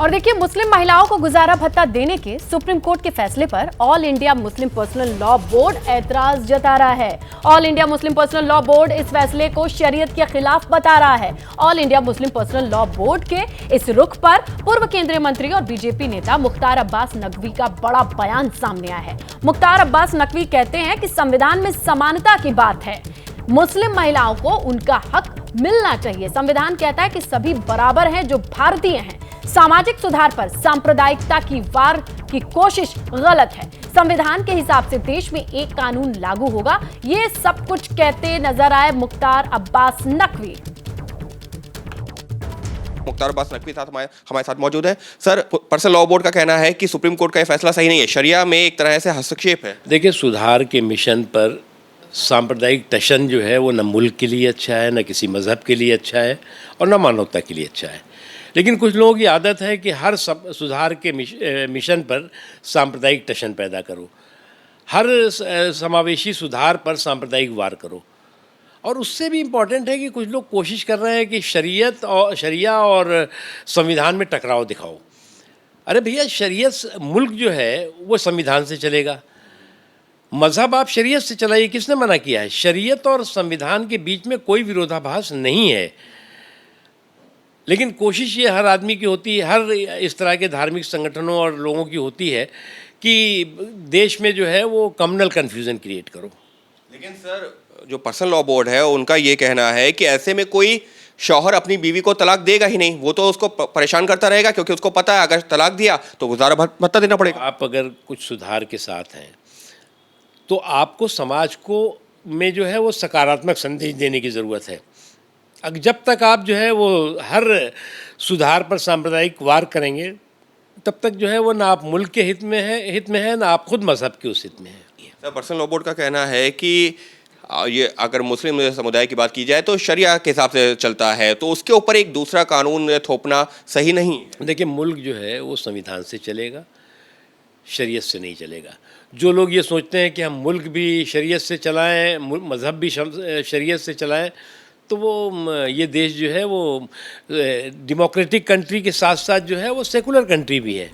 और देखिए, मुस्लिम महिलाओं को गुजारा भत्ता देने के सुप्रीम कोर्ट के फैसले पर all India Muslim personal law board ऐतराज जता रहा है। All India Muslim personal law board इस फैसले को शरीयत के खिलाफ बता रहा है। All India Muslim personal law board के इस रुख पर पूर्व केंद्रीय मंत्री और बीजेपी नेता मुख्तार अब्बास नकवी का बड़ा बयान सामने आया है। मुख्तार अब्बास नकवी कहते हैं कि संविधान में समानता की बात है, मुस्लिम महिलाओं को उनका हक मिलना चाहिए। संविधान कहता है कि सभी बराबर हैं जो भारतीय हैं। सामाजिक सुधार पर सांप्रदायिकता की वार की कोशिश गलत है। संविधान के हिसाब से देश में एक कानून लागू होगा। ये सब कुछ कहते नजर आए मुख्तार अब्बास नकवी। मुख्तार अब्बास नकवी हमारे साथ मौजूद है। सर, पर्सनल लॉ बोर्ड का कहना है कि सुप्रीम कोर्ट का यह फैसला सही नहीं है, शरिया में एक तरह से हस्तक्षेप है। देखिए, सुधार के मिशन पर सांप्रदायिक टशन जो है वो न मुल्क के लिए अच्छा है, न किसी मज़हब के लिए अच्छा है और न मानवता के लिए अच्छा है। लेकिन कुछ लोगों की आदत है कि हर सुधार के मिशन पर सांप्रदायिक टशन पैदा करो, हर समावेशी सुधार पर सांप्रदायिक वार करो। और उससे भी इम्पॉर्टेंट है कि कुछ लोग कोशिश कर रहे हैं कि शरिया और संविधान में टकराव दिखाओ। अरे भैया, शरीयत मुल्क जो है वो संविधान से चलेगा, मज़हब आप शरीयत से चलाइए, किसने मना किया है? शरीयत और संविधान के बीच में कोई विरोधाभास नहीं है। लेकिन कोशिश ये हर आदमी की होती है, हर इस तरह के धार्मिक संगठनों और लोगों की होती है कि देश में जो है वो कम्युनल कन्फ्यूज़न क्रिएट करो। लेकिन सर, जो पर्सनल लॉ बोर्ड है उनका ये कहना है कि ऐसे में कोई शौहर अपनी बीवी को तलाक देगा ही नहीं, वो तो उसको परेशान करता रहेगा, क्योंकि उसको पता है अगर तलाक दिया तो गुजारा भत्ता देना पड़ेगा। आप अगर कुछ सुधार के साथ हैं तो आपको समाज को में जो है वो सकारात्मक संदेश देने की ज़रूरत है। जब तक आप जो है वो हर सुधार पर सांप्रदायिक वार करेंगे तब तक जो है वो ना आप मुल्क के हित में है ना आप खुद मजहब के उस हित में है। सर, पर्सनल लॉ बोर्ड का कहना है कि ये अगर मुस्लिम समुदाय की बात की जाए तो शरिया के हिसाब से चलता है, तो उसके ऊपर एक दूसरा कानून थोपना सही नहीं। देखिए, मुल्क जो है वो संविधान से चलेगा, शरीयत से नहीं चलेगा। जो लोग ये सोचते हैं कि हम मुल्क भी शरीयत से चलाएं, मज़हब भी शरीयत से चलाएं, तो वो ये देश जो है वो डेमोक्रेटिक कंट्री के साथ साथ जो है वो सेकुलर कंट्री भी है।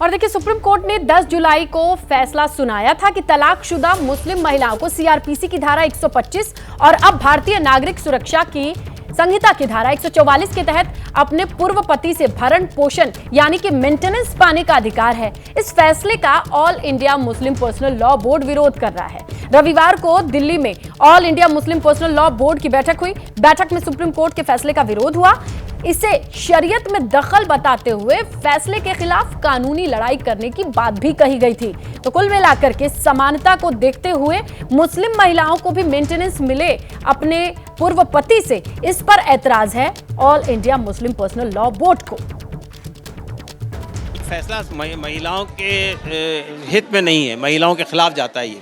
और देखिए, सुप्रीम कोर्ट ने 10 जुलाई को फैसला सुनाया था कि तलाकशुदा मुस्लिम महिलाओं को सीआरपीसी की धारा 125 और अब भारतीय नागरिक सुरक्षा की संहिता की धारा 144 के तहत अपने पूर्व पति से भरण पोषण यानी कि मेंटेनेंस पाने का अधिकार है। इस फैसले का all India Muslim personal law board विरोध कर रहा है। रविवार को दिल्ली में all India Muslim personal law board की बैठक हुई। बैठक में सुप्रीम कोर्ट के फैसले का विरोध हुआ। इसे शरीयत में दखल बताते हुए फैसले के खिलाफ कानूनी लड़ाई करने की बात भी कही गई थी। तो कुल मिलाकर के समानता को देखते हुए मुस्लिम महिलाओं को भी मेंटेनेंस मिले अपने पूर्व पति से, इस पर ऐतराज है all India Muslim personal law board को। फैसला महिलाओं के हित में नहीं है, महिलाओं के खिलाफ जाता है ये,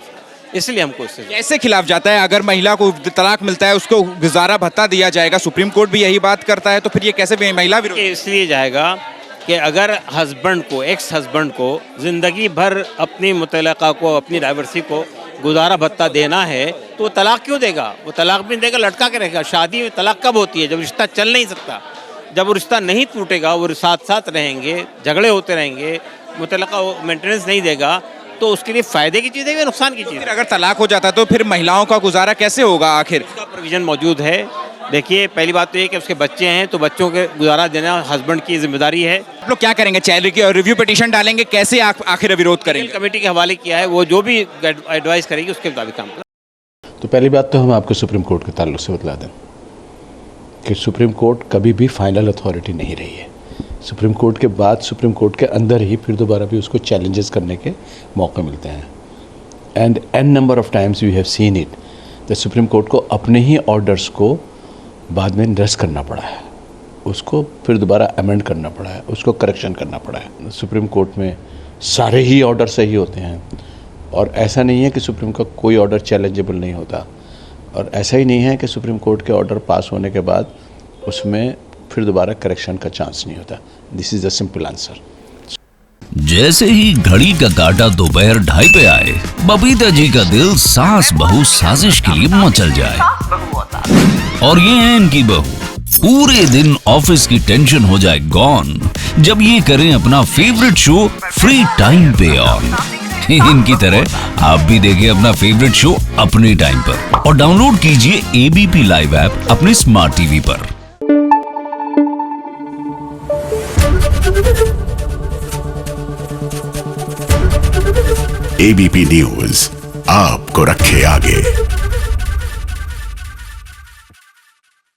इसलिए हमको इससे कैसे खिलाफ जाता है? अगर महिला को तलाक मिलता है उसको गुजारा भत्ता दिया जाएगा, सुप्रीम कोर्ट भी यही बात करता है, तो फिर ये कैसे महिला विरोध? इसलिए जाएगा कि अगर हस्बैंड को, एक्स हस्बैंड को ज़िंदगी भर अपनी मुतल्लका को, अपनी डाइवर्सी को गुजारा भत्ता देना है तो वो तलाक क्यों देगा? वो तलाक भी देगा, लटका के रहेगा। शादी में तलाक कब होती है? जब रिश्ता चल नहीं सकता, जब वो रिश्ता नहीं टूटेगा, वो साथ साथ रहेंगे, झगड़े होते रहेंगे, मुतल्लका मेंटेनेंस नहीं देगा, तो उसके लिए फ़ायदे की चीज़ है या नुकसान की चीज़ है? अगर तलाक हो जाता तो फिर महिलाओं का गुजारा कैसे होगा? आखिर इसका प्रोविज़न मौजूद है। देखिए, पहली बात तो ये कि उसके बच्चे हैं तो बच्चों के गुजारा देना हस्बैंड की जिम्मेदारी है। आप लोग क्या करेंगे? चाइल्ड की रिव्यू पिटीशन डालेंगे? कैसे आखिर विरोध करेंगे? कमेटी के हवाले किया है, वो जो भी एडवाइस करेगी उसके मुताबिक काम करें। तो पहली बात तो हम आपको सुप्रीम कोर्ट के ताल्लुक से बतला दें कि सुप्रीम कोर्ट कभी भी फाइनल अथॉरिटी नहीं रही है। सुप्रीम कोर्ट के बाद सुप्रीम कोर्ट के अंदर ही फिर दोबारा भी उसको चैलेंजेस करने के मौके मिलते हैं। And an number of times we have seen it the supreme court को अपने ही ऑर्डर्स को बाद में निरस्त करना पड़ा है, उसको फिर दोबारा अमेंड करना पड़ा है, उसको करेक्शन करना पड़ा है। सुप्रीम कोर्ट में सारे ही ऑर्डर सही होते हैं और ऐसा नहीं है कि सुप्रीम का कोई ऑर्डर चैलेंजेबल नहीं होता, और ऐसा ही नहीं है कि सुप्रीम कोर्ट के ऑर्डर पास होने के बाद उसमें फिर दोबारा करेक्शन का चांस नहीं होता। This is the simple answer. जैसे ही घड़ी का काटा दोपहर 2:30 पे आए, बबीता जी का दिल सास बहू साजिश के लिए मचल जाए। और ये है इनकी बहू पूरे दिन ऑफिस की टेंशन हो जाए गॉन जब ये करें अपना फेवरेट शो फ्री टाइम पे ऑन। इनकी तरह आप भी देखें अपना फेवरेट शो अपने टाइम पर और डाउनलोड कीजिए एबीपी लाइव ऐप अपने स्मार्ट टीवी पर। एबीपी न्यूज आपको रखे आगे।